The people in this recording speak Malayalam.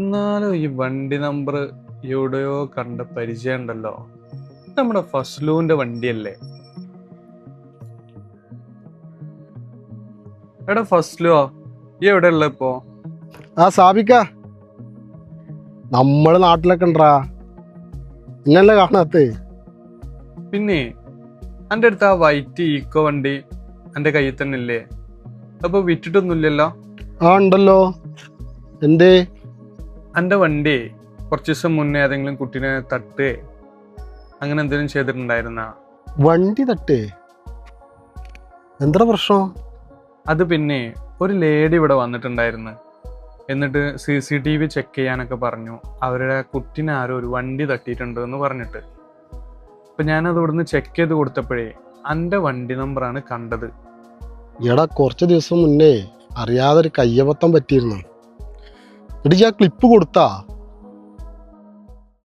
എന്നാലും ഈ വണ്ടി നമ്പർ എവിടെയോ കണ്ട പരിചയം ഉണ്ടല്ലോ. നമ്മുടെ ഫസ്ലുവിന്റെ വണ്ടിയല്ലേ? എടാ ഫസ്ലുവോ, ഈ എവിടെ ഉള്ള ഇപ്പോ? ആ സാബിക്ക, നമ്മള് നാട്ടിലൊക്കെ ഉണ്ടാ ഇന്നല്ലേ കാണാത്ത? പിന്നെ എൻ്റെ അടുത്ത് ആ വൈറ്റ് ഈക്കോ വണ്ടി എൻ്റെ കയ്യിൽ തന്നെ ഇല്ലേ? അപ്പൊ വിറ്റിട്ടൊന്നുമില്ലല്ലോ? ആ ഉണ്ടല്ലോ. എന്തേ? എൻ്റെ വണ്ടി കുറച്ച് ദിവസം മുന്നേ ഏതെങ്കിലും കുട്ടീനെ തട്ടേ അങ്ങനെ എന്തെങ്കിലും ചെയ്തിട്ടുണ്ടായിരുന്ന? വണ്ടി തട്ടേ? എന്താ പ്രശ്നം? അത് പിന്നെ ഒരു ലേഡി ഇവിടെ വന്നിട്ടുണ്ടായിരുന്നു. എന്നിട്ട് CCTV ചെക്ക് ചെയ്യാനൊക്കെ പറഞ്ഞു. അവരുടെ കുട്ടീനെ ആരോ ഒരു വണ്ടി തട്ടിയിട്ടുണ്ട് എന്ന് പറഞ്ഞിട്ട്. അപ്പൊ ഞാനത് ഇവിടുന്ന് ചെക്ക് ചെയ്ത് കൊടുത്തപ്പോഴേ എൻ്റെ വണ്ടി നമ്പറാണ് കണ്ടത്. എടാ, കുറച്ച് ദിവസം മുന്നേ അറിയാതെ ഒരു കയ്യബദ്ധം പറ്റിയിരുന്നു. എന്നിട്ട് ഞാൻ ക്ലിപ്പ് കൊടുത്താ